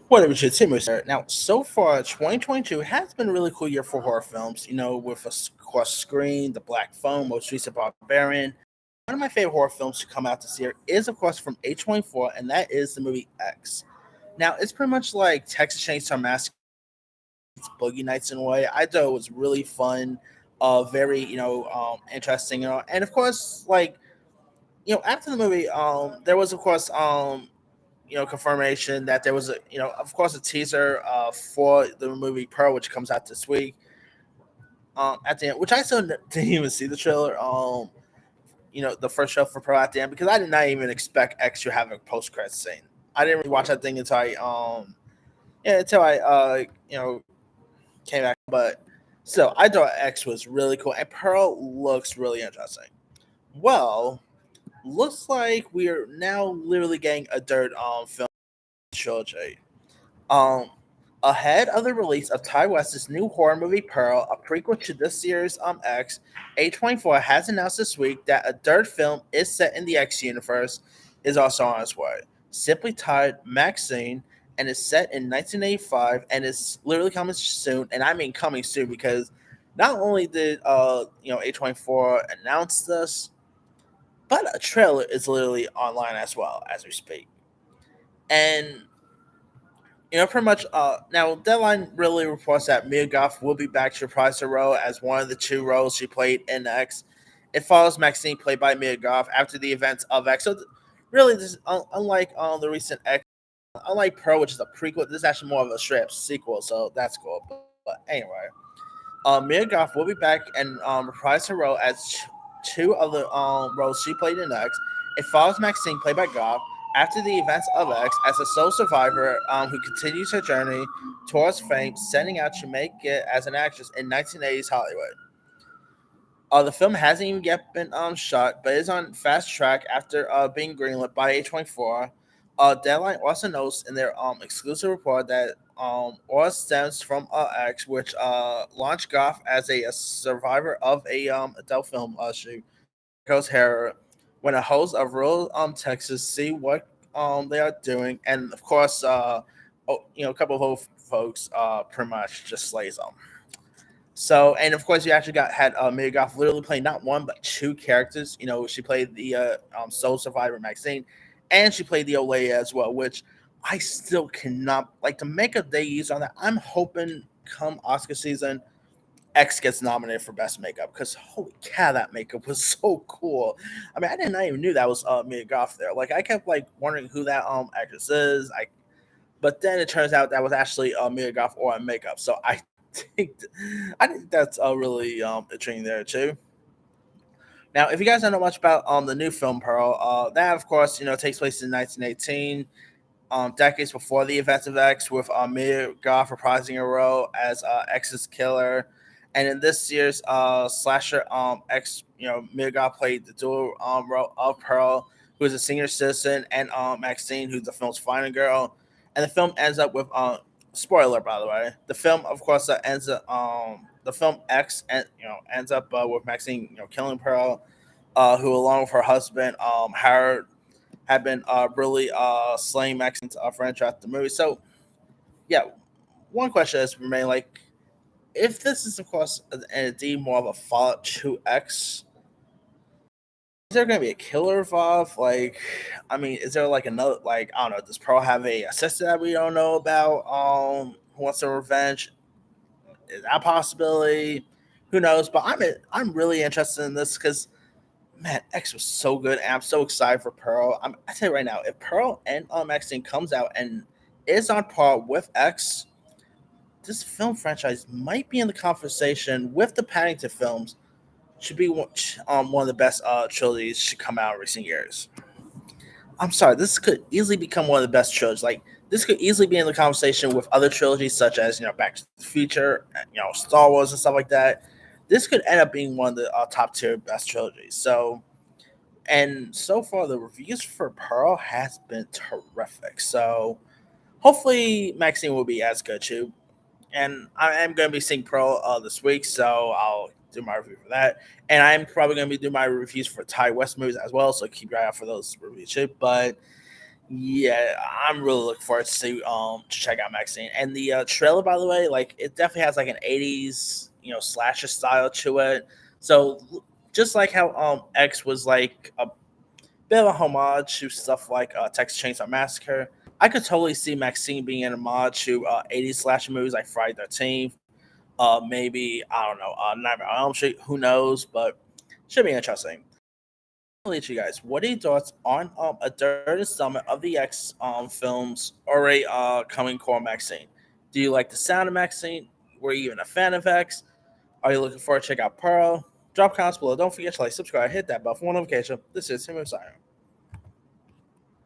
Whatever should say, sir. Now, so far, 2022 has been a really cool year for horror films. With of course Screen, The Black Phone, most recent Barbarian. One of my favorite horror films to come out this year is, of course, from A24, and that is the movie X. Now, it's pretty much like Texas Chainsaw Massacre, Boogie Nights in a way. I thought it was really fun, very interesting, and of course, like after the movie, there was of course confirmation that there was a of course a teaser for the movie Pearl, which comes out this week. At the end, which I still didn't even see the trailer. The first show for Pearl at the end because I did not even expect X to have a post credit scene. I didn't really watch that thing until I came back. But still, I thought X was really cool, and Pearl looks really interesting. Well, looks like we are now literally getting a third film trilogy. Um, Ahead of the release of Ty West's new horror movie Pearl, a prequel to this year's X, A24 has announced this week that a third film is set in the X universe is also on its way. Simply titled MaXXXine and is set in 1985 and is literally coming soon, and I mean coming soon because not only did A24 announce this, but a trailer is literally online as well as we speak. And pretty much. Now, Deadline really reports that Mia Goth will be back to reprise her role as one of the two roles she played in X. It follows Maxine, played by Mia Goth, after the events of X. So, really, this unlike the recent X, unlike Pearl, which is a prequel, this is actually more of a straight up sequel. So that's cool. But anyway, Mia Goth will be back and reprise her role as two of the roles she played in X. It follows Maxine, played by Goth, after the events of X as a sole survivor who continues her journey towards fame, setting out to make it as an actress in 1980s Hollywood. The film hasn't even yet been shot, but is on fast track after being greenlit by A24. Deadline also notes in their exclusive report that all stems from X, which launched Goff as a survivor of a adult film shoot, Goes Hair, when a host of rural Texas see what they are doing, and of course, a couple of old folks pretty much just slays them. So, and of course, you actually had Mia Goth literally playing not one but two characters. She played the soul survivor Maxine, and she played the Olaya as well, which I still cannot like the makeup they use on that. I'm hoping come Oscar season, X gets nominated for best makeup because holy cow, that makeup was so cool. I mean, I didn't I even knew that was Mia Goth there. Like, I kept like wondering who that actress is. But then it turns out that was actually Mia Goth or makeup. So think I think that's really intriguing there too. Now, if you guys don't know much about the new film Pearl, that of course takes place in 1918, decades before the events of X, with Mia Goth reprising her role as X's killer. And in this year's slasher, X, Mia Goth played the dual role of Pearl, who is a senior citizen, and Maxine, who's the film's final girl. And the film ends up with spoiler, by the way. The film, of course, ends up the film X, and ends up with Maxine, killing Pearl, who, along with her husband, Howard, had been really slaying Maxine's friend throughout the movie. So, yeah, one question has remained like, if this is, of course, indeed more of a follow-up to X, is there going to be a killer involved? Like, I mean, is there like another, like, I don't know, does Pearl have a assistant that we don't know about who wants some revenge? Is that a possibility? Who knows? But I'm really interested in this because man, X was so good, and I'm so excited for Pearl. I tell you right now, if Pearl and Maxine comes out and is on par with X, this film franchise might be in the conversation with the Paddington films. Should be one of the best trilogies to come out in recent years. I'm sorry, this could easily become one of the best trilogies. Like, this could easily be in the conversation with other trilogies such as Back to the Future, Star Wars and stuff like that. This could end up being one of the top tier best trilogies. So, and so far the reviews for Pearl has been terrific. So hopefully Maxine will be as good too. And I am going to be seeing Pearl this week, so I'll do my review for that. And I'm probably going to be doing my reviews for Ty West movies as well, so keep your eye out for those reviews too. But Yeah, I'm really looking forward to check out MaXXXine. And the trailer, by the way, like it definitely has like an '80s slasher style to it. So just like how X was like a bit of a homage to stuff like Texas Chainsaw Massacre, I could totally see MaXXXine being an homage to '80s slasher movies like Friday the 13th. Maybe I don't know, Nightmare on Elm Street. Who knows? But should be interesting. I'll let you guys. What are your thoughts on a third installment of the X films already coming core MaXXXine? Do you like the sound of MaXXXine? Were you even a fan of X? Are you looking forward to check out Pearl? Drop comments below. Don't forget to like, subscribe, hit that bell for notification. This is Tim Simon.